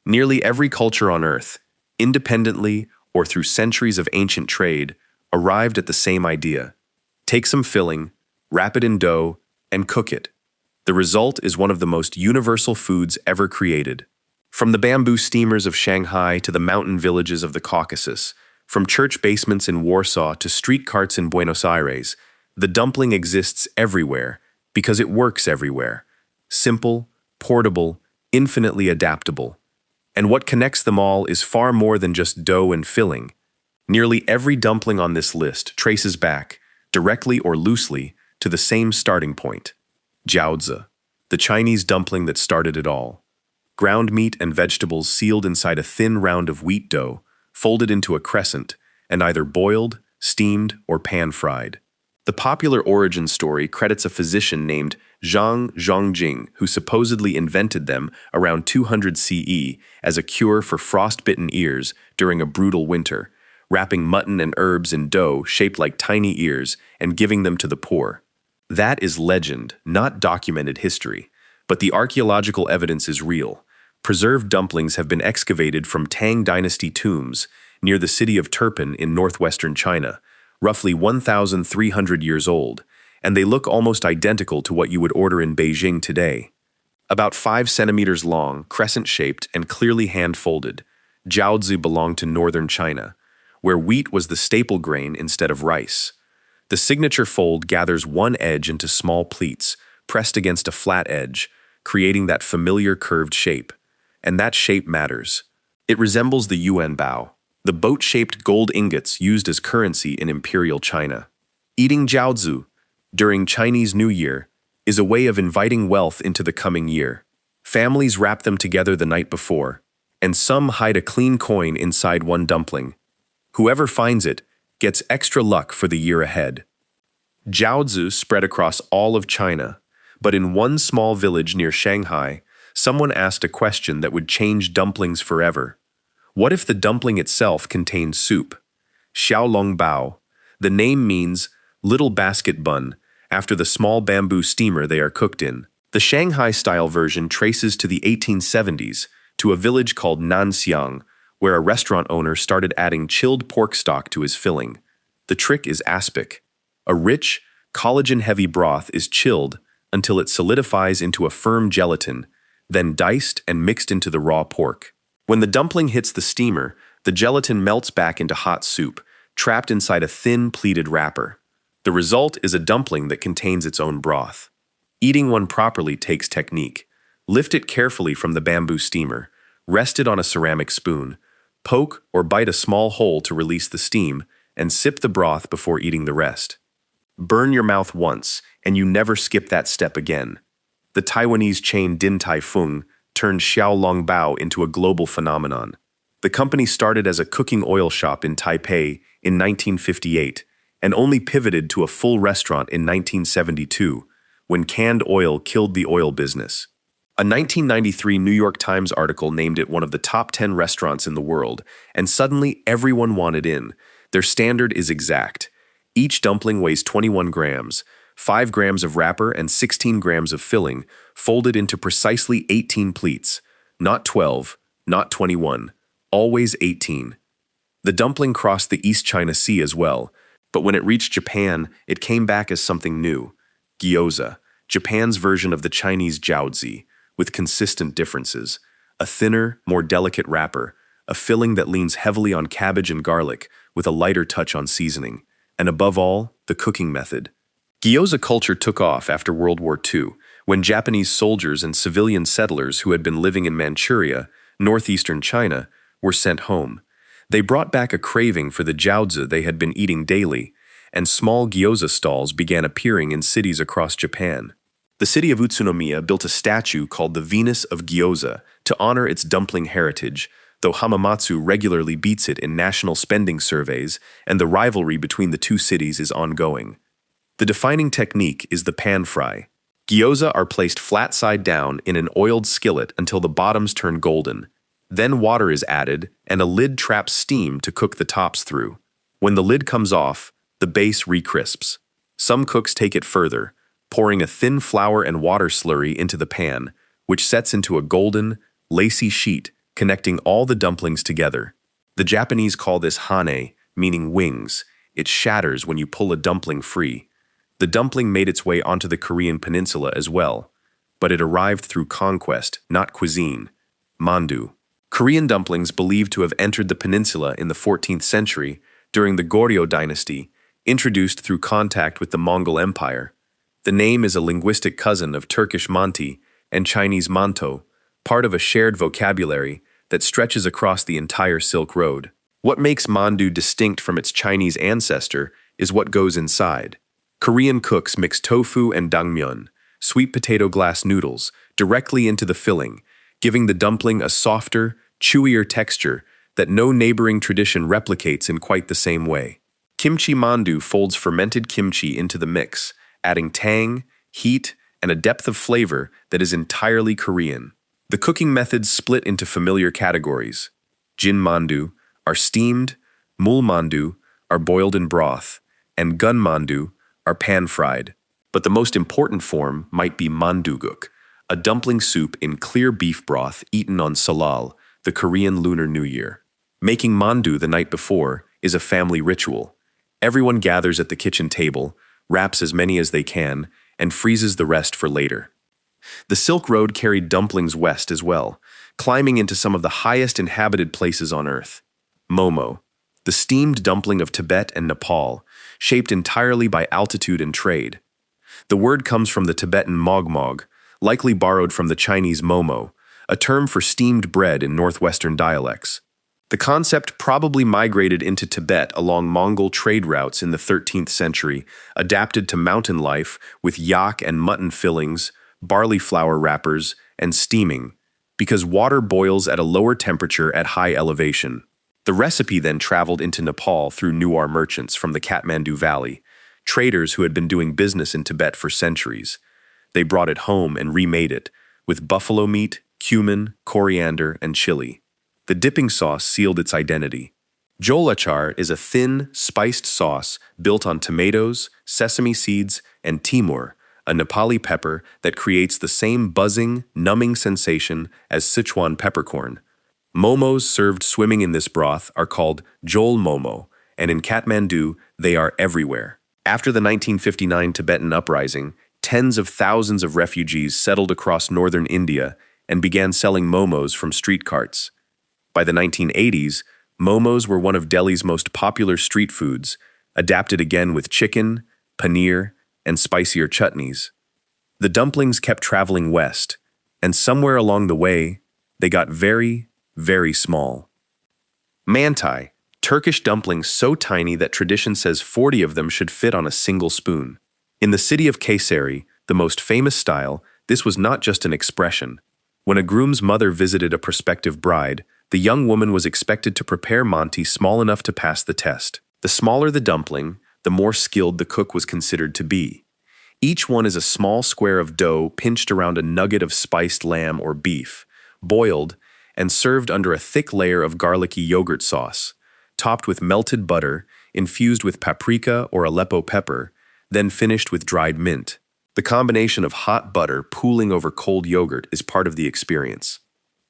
Nearly every culture on Earth, independently or through centuries of ancient trade, arrived at the same idea. Take some filling, wrap it in dough, and cook it. The result is one of the most universal foods ever created. From the bamboo steamers of Shanghai to the mountain villages of the Caucasus, from church basements in Warsaw to street carts in Buenos Aires, the dumpling exists everywhere because it works everywhere. Simple, portable, infinitely adaptable. And what connects them all is far more than just dough and filling. Nearly every dumpling on this list traces back, directly or loosely, to the same starting point: jiaozi, the Chinese dumpling that started it all. Ground meat and vegetables sealed inside a thin round of wheat dough, folded into a crescent, and either boiled, steamed, or pan-fried. The popular origin story credits a physician named Zhang Zhongjing, who supposedly invented them around 200 CE as a cure for frostbitten ears during a brutal winter, wrapping mutton and herbs in dough shaped like tiny ears and giving them to the poor. That is legend, not documented history, but the archaeological evidence is real. Preserved dumplings have been excavated from Tang Dynasty tombs near the city of Turpan in northwestern China, roughly 1,300 years old, and they look almost identical to what you would order in Beijing today. About 5 centimeters long, crescent-shaped, and clearly hand-folded, jiaozi belonged to northern China, where wheat was the staple grain instead of rice. The signature fold gathers one edge into small pleats, pressed against a flat edge, creating that familiar curved shape. And that shape matters. It resembles the yuan bao, the boat-shaped gold ingots used as currency in imperial China. Eating jiaozi during Chinese New Year is a way of inviting wealth into the coming year. Families wrap them together the night before, and some hide a clean coin inside one dumpling. Whoever finds it gets extra luck for the year ahead. Jiaozi spread across all of China, but in one small village near Shanghai, someone asked a question that would change dumplings forever. What if the dumpling itself contained soup? Xiao bao. The name means little basket bun, after the small bamboo steamer they are cooked in. The Shanghai-style version traces to the 1870s, to a village called Nanxiang, where a restaurant owner started adding chilled pork stock to his filling. The trick is aspic. A rich, collagen-heavy broth is chilled until it solidifies into a firm gelatin, then diced and mixed into the raw pork. When the dumpling hits the steamer, the gelatin melts back into hot soup, trapped inside a thin, pleated wrapper. The result is a dumpling that contains its own broth. Eating one properly takes technique. Lift it carefully from the bamboo steamer, rest it on a ceramic spoon, poke or bite a small hole to release the steam, and sip the broth before eating the rest. Burn your mouth once, and you never skip that step again. The Taiwanese chain Din Tai Fung turned xiao bao into a global phenomenon. The company started as a cooking oil shop in Taipei in 1958 and only pivoted to a full restaurant in 1972 when canned oil killed the oil business. A 1993 New York Times article named it one of the top 10 restaurants in the world, and suddenly everyone wanted in. Their standard is exact. Each dumpling weighs 21 grams, 5 grams of wrapper and 16 grams of filling, folded into precisely 18 pleats. Not 12, not 21, always 18. The dumpling crossed the East China Sea as well, but when it reached Japan, it came back as something new. Gyoza, Japan's version of the Chinese jiaozi, with consistent differences. A thinner, more delicate wrapper, a filling that leans heavily on cabbage and garlic, with a lighter touch on seasoning. And above all, the cooking method. Gyoza culture took off after World War II, when Japanese soldiers and civilian settlers who had been living in Manchuria, northeastern China, were sent home. They brought back a craving for the jiaozi they had been eating daily, and small gyoza stalls began appearing in cities across Japan. The city of Utsunomiya built a statue called the Venus of Gyoza to honor its dumpling heritage, though Hamamatsu regularly beats it in national spending surveys, and the rivalry between the two cities is ongoing. The defining technique is the pan fry. Gyoza are placed flat side down in an oiled skillet until the bottoms turn golden. Then water is added, and a lid traps steam to cook the tops through. When the lid comes off, the base recrisps. Some cooks take it further, pouring a thin flour and water slurry into the pan, which sets into a golden, lacy sheet connecting all the dumplings together. The Japanese call this hane, meaning wings. It shatters when you pull a dumpling free. The dumpling made its way onto the Korean peninsula as well, but it arrived through conquest, not cuisine. Mandu. Korean dumplings believed to have entered the peninsula in the 14th century during the Goryeo dynasty, introduced through contact with the Mongol Empire. The name is a linguistic cousin of Turkish manti and Chinese manto, part of a shared vocabulary that stretches across the entire Silk Road. What makes mandu distinct from its Chinese ancestor is what goes inside. Korean cooks mix tofu and dangmyeon, sweet potato glass noodles, directly into the filling, giving the dumpling a softer, chewier texture that no neighboring tradition replicates in quite the same way. Kimchi mandu folds fermented kimchi into the mix, adding tang, heat, and a depth of flavor that is entirely Korean. The cooking methods split into familiar categories. Jin mandu are steamed, mul mandu are boiled in broth, and gun mandu are pan-fried. But the most important form might be manduguk, a dumpling soup in clear beef broth eaten on Salal, the Korean Lunar New Year. Making mandu the night before is a family ritual. Everyone gathers at the kitchen table, wraps as many as they can, and freezes the rest for later. The Silk Road carried dumplings west as well, climbing into some of the highest inhabited places on Earth. Momo, the steamed dumpling of Tibet and Nepal, shaped entirely by altitude and trade. The word comes from the Tibetan mogmog, likely borrowed from the Chinese momo, a term for steamed bread in northwestern dialects. The concept probably migrated into Tibet along Mongol trade routes in the 13th century, adapted to mountain life with yak and mutton fillings, barley flour wrappers, and steaming, because water boils at a lower temperature at high elevation. The recipe then traveled into Nepal through Newar merchants from the Kathmandu Valley, traders who had been doing business in Tibet for centuries. They brought it home and remade it, with buffalo meat, cumin, coriander, and chili. The dipping sauce sealed its identity. Jolachar is a thin, spiced sauce built on tomatoes, sesame seeds, and timur, a Nepali pepper that creates the same buzzing, numbing sensation as Sichuan peppercorn. Momos served swimming in this broth are called jol momo, and in Kathmandu, they are everywhere. After the 1959 Tibetan uprising, tens of thousands of refugees settled across northern India and began selling momos from street carts. By the 1980s, momos were one of Delhi's most popular street foods, adapted again with chicken, paneer, and spicier chutneys. The dumplings kept traveling west, and somewhere along the way, they got very, very small. Manti, Turkish dumplings so tiny that tradition says 40 of them should fit on a single spoon. In the city of Kayseri, the most famous style, this was not just an expression. When a groom's mother visited a prospective bride, the young woman was expected to prepare manti small enough to pass the test. The smaller the dumpling, the more skilled the cook was considered to be. Each one is a small square of dough pinched around a nugget of spiced lamb or beef, boiled, and served under a thick layer of garlicky yogurt sauce, topped with melted butter, infused with paprika or Aleppo pepper, then finished with dried mint. The combination of hot butter pooling over cold yogurt is part of the experience.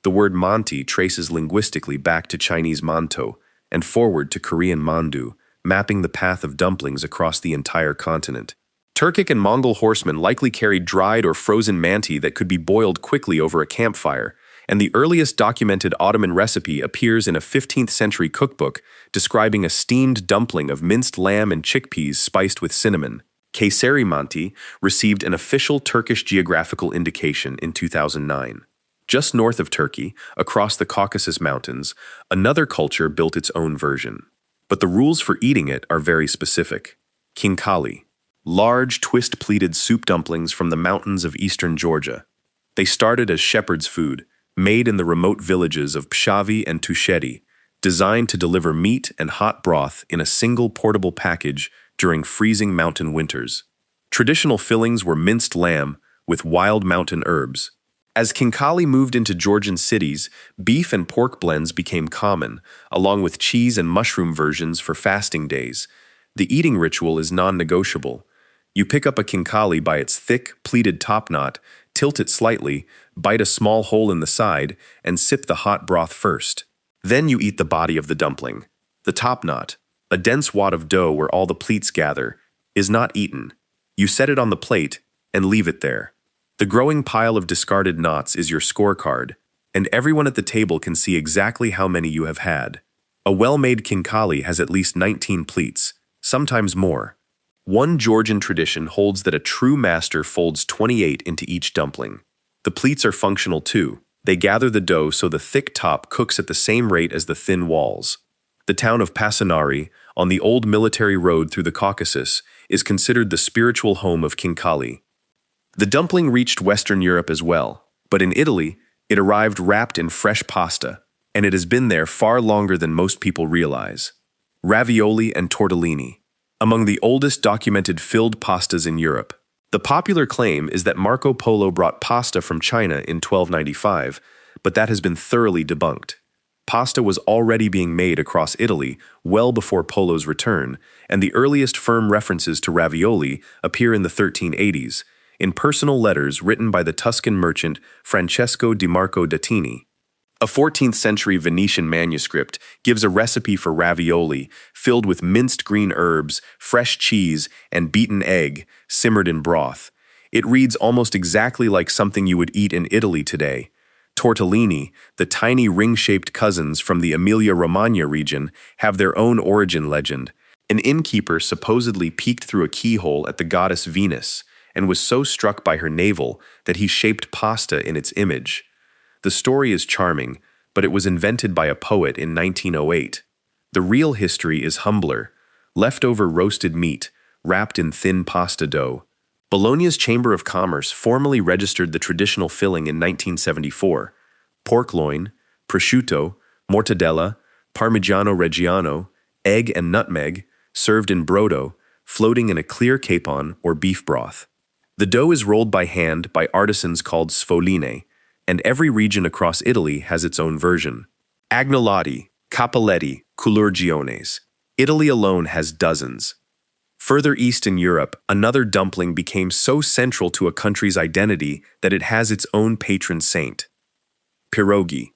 The word manti traces linguistically back to Chinese manto and forward to Korean mandu, mapping the path of dumplings across the entire continent. Turkic and Mongol horsemen likely carried dried or frozen manti that could be boiled quickly over a campfire, and the earliest documented Ottoman recipe appears in a 15th century cookbook describing a steamed dumpling of minced lamb and chickpeas spiced with cinnamon. Kayseri manti received an official Turkish geographical indication in 2009. Just north of Turkey, across the Caucasus Mountains, another culture built its own version. But the rules for eating it are very specific. Khinkali, large twist-pleated soup dumplings from the mountains of eastern Georgia. They started as shepherd's food, made in the remote villages of Pshavi and Tusheti, designed to deliver meat and hot broth in a single portable package during freezing mountain winters. Traditional fillings were minced lamb with wild mountain herbs. As Khinkali moved into Georgian cities, beef and pork blends became common, along with cheese and mushroom versions for fasting days. The eating ritual is non-negotiable. You pick up a khinkali by its thick, pleated top knot, Tilt it slightly, bite a small hole in the side, and sip the hot broth first. Then you eat the body of the dumpling. The top knot, a dense wad of dough where all the pleats gather, is not eaten. You set it on the plate and leave it there. The growing pile of discarded knots is your scorecard, and everyone at the table can see exactly how many you have had. A well-made khinkali has at least 19 pleats, sometimes more. One Georgian tradition holds that a true master folds 28 into each dumpling. The pleats are functional too. They gather the dough so the thick top cooks at the same rate as the thin walls. The town of Pasanari, on the old military road through the Caucasus, is considered the spiritual home of khinkali. The dumpling reached Western Europe as well, but in Italy, it arrived wrapped in fresh pasta, and it has been there far longer than most people realize. Ravioli and tortellini, among the oldest documented filled pastas in Europe. The popular claim is that Marco Polo brought pasta from China in 1295, but that has been thoroughly debunked. Pasta was already being made across Italy well before Polo's return, and the earliest firm references to ravioli appear in the 1380s, in personal letters written by the Tuscan merchant Francesco di Marco d'Attini. A 14th-century Venetian manuscript gives a recipe for ravioli filled with minced green herbs, fresh cheese, and beaten egg, simmered in broth. It reads almost exactly like something you would eat in Italy today. Tortellini, the tiny ring-shaped cousins from the Emilia-Romagna region, have their own origin legend. An innkeeper supposedly peeked through a keyhole at the goddess Venus and was so struck by her navel that he shaped pasta in its image. The story is charming, but it was invented by a poet in 1908. The real history is humbler: leftover roasted meat, wrapped in thin pasta dough. Bologna's Chamber of Commerce formally registered the traditional filling in 1974. Pork loin, prosciutto, mortadella, parmigiano reggiano, egg and nutmeg, served in brodo, floating in a clear capon or beef broth. The dough is rolled by hand by artisans called sfoline, and every region across Italy has its own version. Agnolotti, capelletti, culurgiones. Italy alone has dozens. Further east in Europe, another dumpling became so central to a country's identity that it has its own patron saint. Pierogi,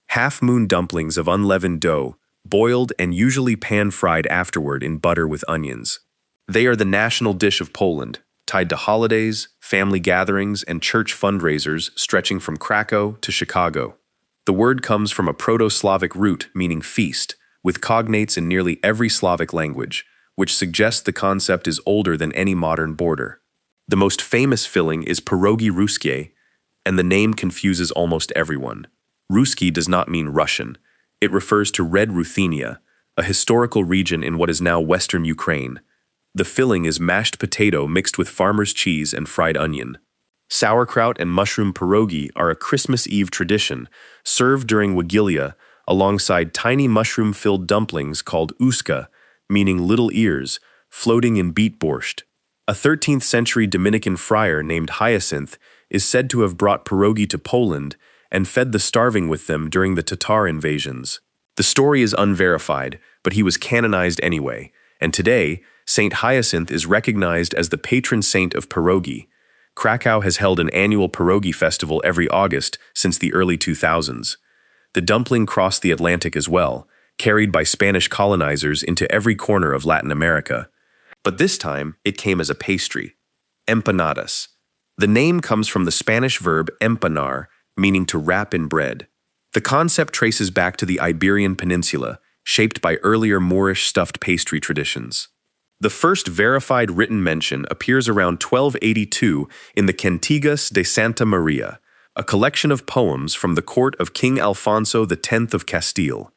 half-moon dumplings of unleavened dough, boiled and usually pan-fried afterward in butter with onions. They are the national dish of Poland, tied to holidays, family gatherings, and church fundraisers stretching from Krakow to Chicago. The word comes from a Proto-Slavic root meaning feast, with cognates in nearly every Slavic language, which suggests the concept is older than any modern border. The most famous filling is pierogi ruskie, and the name confuses almost everyone. Ruski does not mean Russian. It refers to Red Ruthenia, a historical region in what is now western Ukraine. The filling is mashed potato mixed with farmer's cheese and fried onion. Sauerkraut and mushroom pierogi are a Christmas Eve tradition, served during Wigilia alongside tiny mushroom-filled dumplings called uska, meaning little ears, floating in beet borscht. A 13th-century Dominican friar named Hyacinth is said to have brought pierogi to Poland and fed the starving with them during the Tatar invasions. The story is unverified, but he was canonized anyway, and today, Saint Hyacinth is recognized as the patron saint of pierogi. Krakow has held an annual pierogi festival every August since the early 2000s. The dumpling crossed the Atlantic as well, carried by Spanish colonizers into every corner of Latin America. But this time, it came as a pastry. Empanadas. The name comes from the Spanish verb empanar, meaning to wrap in bread. The concept traces back to the Iberian Peninsula, shaped by earlier Moorish stuffed pastry traditions. The first verified written mention appears around 1282 in the Cantigas de Santa Maria, a collection of poems from the court of King Alfonso X of Castile.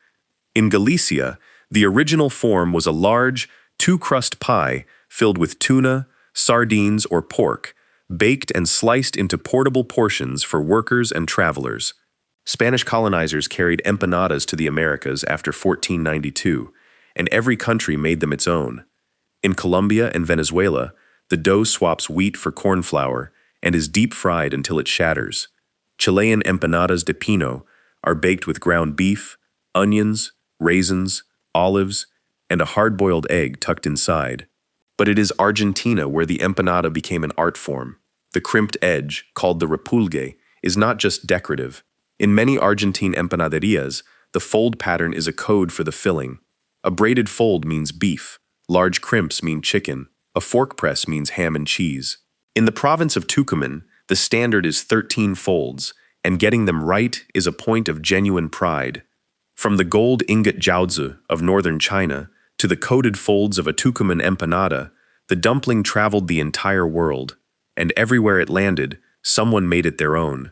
In Galicia, the original form was a large, two-crust pie filled with tuna, sardines, or pork, baked and sliced into portable portions for workers and travelers. Spanish colonizers carried empanadas to the Americas after 1492, and every country made them its own. In Colombia and Venezuela, the dough swaps wheat for corn flour and is deep-fried until it shatters. Chilean empanadas de pino are baked with ground beef, onions, raisins, olives, and a hard-boiled egg tucked inside. But it is Argentina where the empanada became an art form. The the crimped edge, called the repulgue, is not just decorative. In many Argentine empanaderias, the fold pattern is a code for the filling. A braided fold means beef, large crimps mean chicken, a fork press means ham and cheese. In the province of Tucumán, the standard is 13 folds, and getting them right is a point of genuine pride. From the gold ingot jiaozi of northern China to the coated folds of a Tucumán empanada, the dumpling traveled the entire world, and everywhere it landed, someone made it their own.